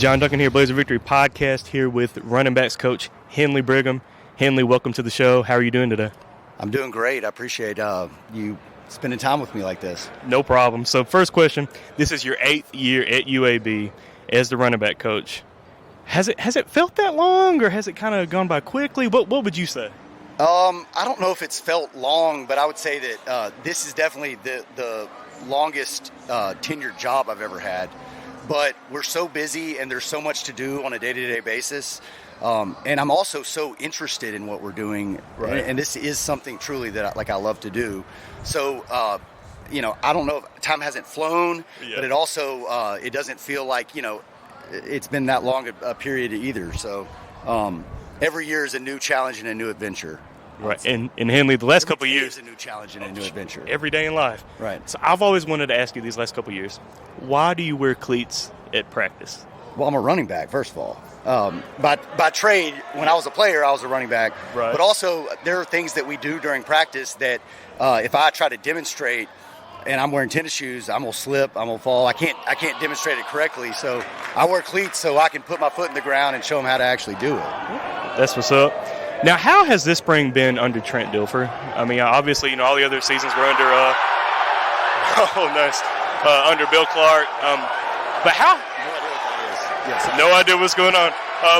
John Duncan here, Blazer Victory Podcast, here with running backs coach Hindley Brigham. Hindley, welcome to the show. How are you doing today? I'm doing great. I appreciate you spending time with me like this. No problem. So first question, this is your 8th year at UAB as the running back coach. Has it felt that long, or has it kind of gone by quickly? What would you say? I don't know if it's felt long, but I would say that this is definitely the longest tenured job I've ever had. But we're so busy and there's so much to do on a day-to-day basis. And I'm also so interested in what we're doing. Right. And this is something truly that I love to do. So, I don't know if time hasn't flown, but it also it doesn't feel like, it's been that long a period either. So every year is a new challenge and a new adventure. Right. And Hindley, the last couple of years, is a new challenge and a new adventure. Every day in life. Right. So I've always wanted to ask you these last couple of years, why do you wear cleats at practice? Well, I'm a running back, first of all. By trade, when I was a player, I was a running back. Right. But also, there are things that we do during practice that if I try to demonstrate and I'm wearing tennis shoes, I'm going to slip, I'm going to fall. I can't demonstrate it correctly. So I wear cleats so I can put my foot in the ground and show them how to actually do it. That's what's up. Now, how has this spring been under Trent Dilfer? I mean, obviously, all the other seasons were under under Bill Clark. But how? No idea what's going on.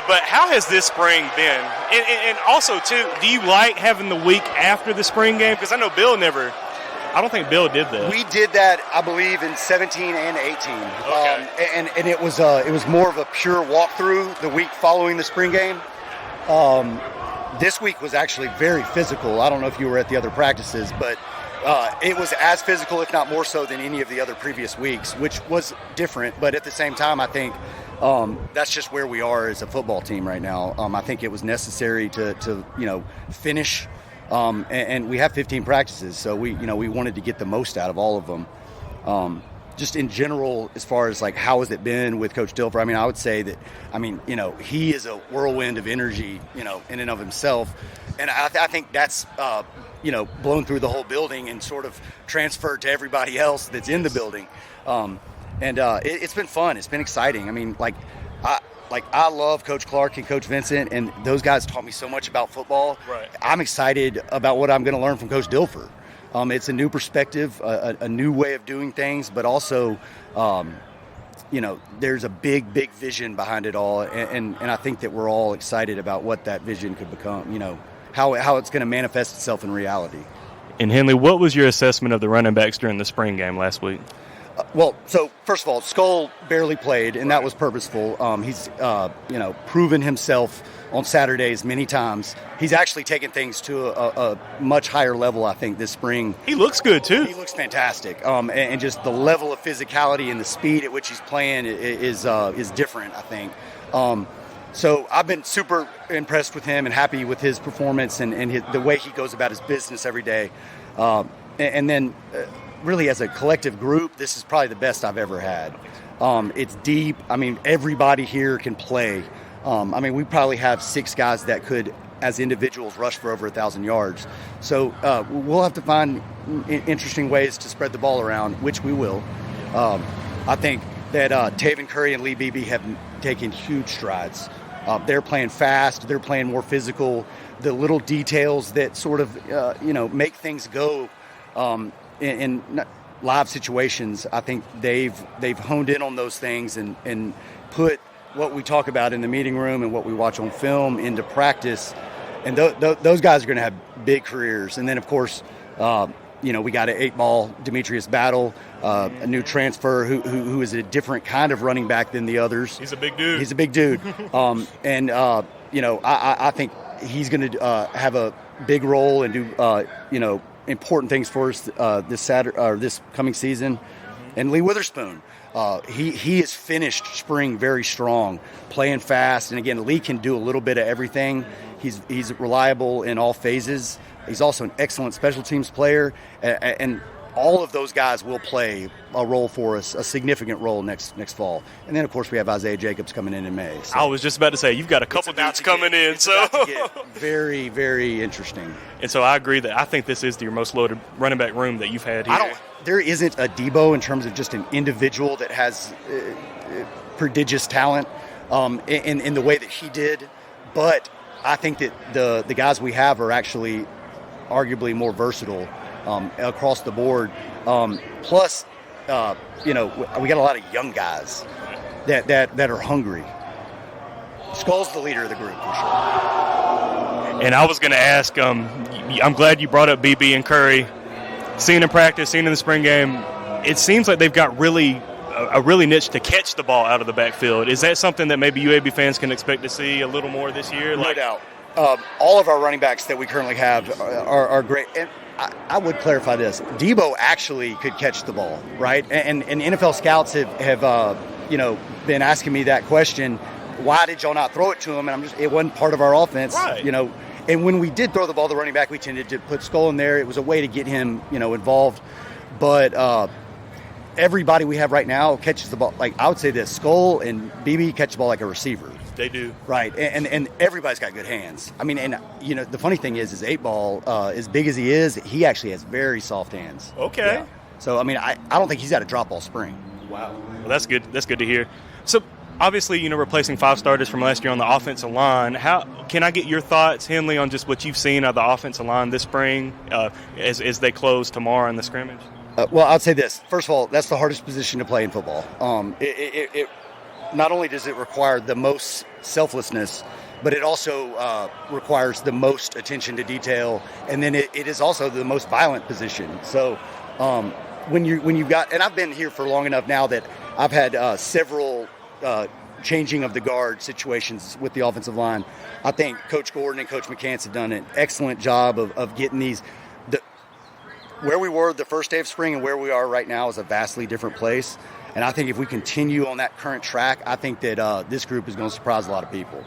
But how has this spring been? And also, too, do you like having the week after the spring game? Because I know I don't think Bill did that. We did that, I believe, in 17 and 18. Okay. And it was more of a pure walkthrough the week following the spring game. This week was actually very physical. I don't know if you were at the other practices, but it was as physical, if not more so, than any of the other previous weeks, which was different. But at the same time, I think that's just where we are as a football team right now. I think it was necessary to finish. And we have 15 practices, so we wanted to get the most out of all of them. Just in general, as far as how has it been with Coach Dilfer? I mean, I would say that, he is a whirlwind of energy, in and of himself. And I think that's, blown through the whole building and sort of transferred to everybody else that's in the building. It's been fun. It's been exciting. I mean, I love Coach Clark and Coach Vincent, and those guys taught me so much about football. Right. I'm excited about what I'm going to learn from Coach Dilfer. It's a new perspective, a new way of doing things, but also, there's a big vision behind it all, and I think that we're all excited about what that vision could become, how it's going to manifest itself in reality. And Hindley, what was your assessment of the running backs during the spring game last week? Well, so first of all, Skull barely played, and that was purposeful. He's, proven himself on Saturdays many times. He's actually taken things to a much higher level, I think, this spring. He looks good, too. He looks fantastic. And just the level of physicality and the speed at which he's playing is different, I think. So I've been super impressed with him and happy with his performance and the way he goes about his business every day. And then really as a collective group, this is probably the best I've ever had. It's deep. I mean, everybody here can play. We probably have 6 guys that could, as individuals, rush for over 1,000 yards. So we'll have to find interesting ways to spread the ball around, which we will. I think that Taven Curry and Lee Beebe have taken huge strides. They're playing fast. They're playing more physical. The little details that sort of, make things go in live situations, I think they've honed in on those things and put what we talk about in the meeting room and what we watch on film into practice. And those guys are going to have big careers. And then, of course, we got an 8-ball Demetrius Battle, a new transfer who is a different kind of running back than the others. He's a big dude. I think he's going to have a big role and do, important things for us this coming season. And Lee Witherspoon, he has finished spring very strong, playing fast. And again, Lee can do a little bit of everything. He's reliable in all phases. He's also an excellent special teams player, and all of those guys will play a role for us, a significant role next fall. And then, of course, we have Isaiah Jacobs coming in May. So I was just about to say, you've got a couple dudes coming in. So about to get very, very interesting. And so I agree that I think this is your most loaded running back room that you've had here. There isn't a Debo in terms of just an individual that has prodigious talent. in the way that he did. But I think that the guys we have are actually arguably more versatile across the board. Plus, we got a lot of young guys that are hungry. Skull's the leader of the group for sure. And I was going to ask, I'm glad you brought up BB and Curry. Seeing in practice, seeing in the spring game, it seems like they've got a really niche to catch the ball out of the backfield. Is that something that maybe UAB fans can expect to see a little more this year? No doubt. All of our running backs that we currently have are great. And I would clarify this. Debo actually could catch the ball, right? And NFL scouts have been asking me that question. Why did y'all not throw it to him? And it wasn't part of our offense, right. And when we did throw the ball to the running back, we tended to put Skull in there. It was a way to get him, involved. But everybody we have right now catches the ball. Like, I would say this, Skull and BB catch the ball like a receiver. They do. Right. And everybody's got good hands. I mean, the funny thing is 8-Ball, as big as he is, he actually has very soft hands. Okay. Yeah. So, I mean, I don't think he's got a drop-ball spring. Wow. Well, that's good. That's good to hear. So, obviously, replacing 5 starters from last year on the offensive line. How can I get your thoughts, Hindley, on just what you've seen of the offensive line this spring as they close tomorrow in the scrimmage? Well, I'd say this. First of all, that's the hardest position to play in football. It not only does it require the most selflessness, but it also requires the most attention to detail, and then it is also the most violent position. So when you've got, and I've been here for long enough now that I've had several changing of the guard situations with the offensive line. I think Coach Gordon and Coach McCants have done an excellent job of getting these. Where we were the first day of spring and where we are right now is a vastly different place. And I think if we continue on that current track, I think that this group is going to surprise a lot of people.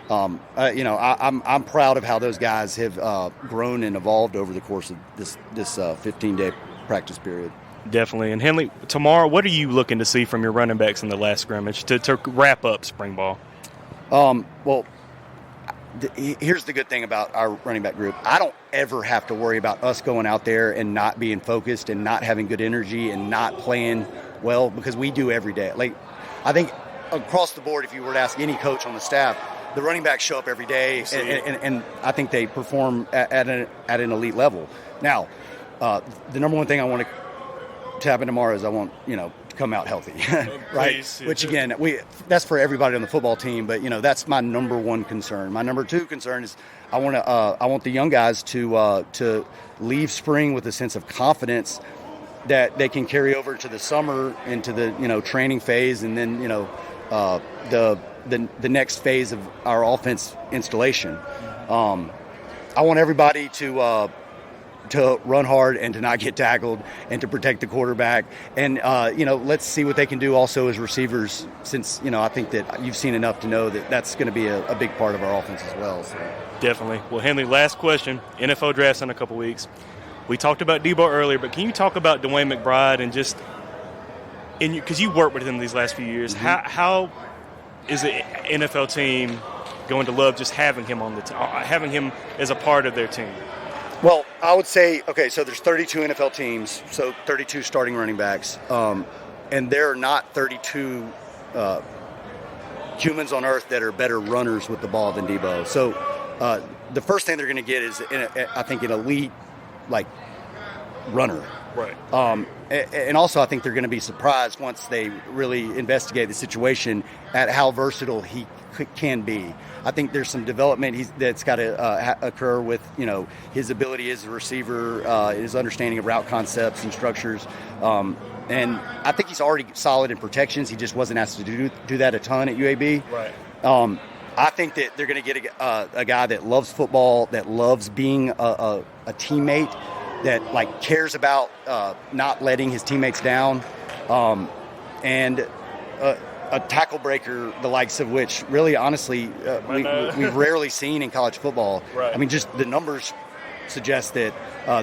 I'm proud of how those guys have grown and evolved over the course of this 15-day practice period. Definitely. And Hindley, tomorrow, what are you looking to see from your running backs in the last scrimmage to wrap up spring ball? Here's the good thing about our running back group. I don't ever have to worry about us going out there and not being focused and not having good energy and not playing well, because we do every day. Like, I think across the board, if you were to ask any coach on the staff, the running backs show up every day, and I think they perform at an elite level. Now, the number one thing I want to happen tomorrow is I want, to come out healthy, right? Please. Which again, that's for everybody on the football team, but that's my number one concern. My number two concern is I want the young guys to leave spring with a sense of confidence that they can carry over to the summer, into the training phase, and then the next phase of our offense installation. I want everybody to run hard and to not get tackled and to protect the quarterback. And, let's see what they can do also as receivers, since, I think that you've seen enough to know that that's going to be a big part of our offense as well. So. Definitely. Well, Hindley, last question. NFL draft's in a couple weeks. We talked about Debo earlier, but can you talk about DeWayne McBride and just – because you worked with him these last few years, mm-hmm. how is the NFL team going to love just having him on having him as a part of their team? Well, I would say, okay, so there's 32 NFL teams, so 32 starting running backs, and there are not 32 humans on earth that are better runners with the ball than Debo. So the first thing they're going to get is, I think, an elite, runner. Right. And also I think they're going to be surprised once they really investigate the situation at how versatile he can be. I think there's some development that's got to occur with, his ability as a receiver, his understanding of route concepts and structures. And I think he's already solid in protections. He just wasn't asked to do that a ton at UAB. Right. I think that they're going to get a guy that loves football, that loves being a teammate, that cares about not letting his teammates down, and a tackle breaker, the likes of which really, honestly, we've rarely seen in college football. Right. I mean, just the numbers suggest that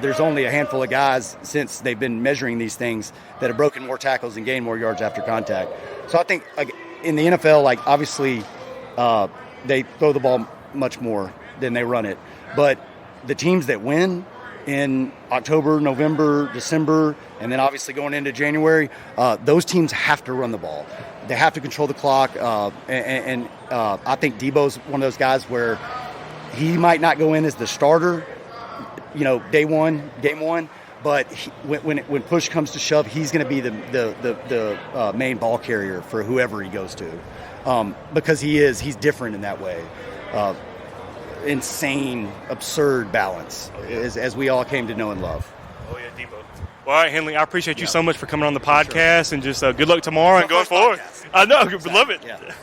there's only a handful of guys since they've been measuring these things that have broken more tackles and gained more yards after contact. So I think in the NFL, obviously they throw the ball much more than they run it. But the teams that win in October, November, December, and then obviously going into January, those teams have to run the ball. They have to control the clock, and I think Debo's one of those guys where he might not go in as the starter, game one, but when push comes to shove, he's going to be the main ball carrier for whoever he goes to, because he's different in that way. Insane, absurd balance, as we all came to know and love. Oh, yeah, Debo. Well, all right, Hindley, I appreciate you so much for coming on the podcast, and just good luck tomorrow and going forward. Podcast. I know, Exactly. love it. Yeah.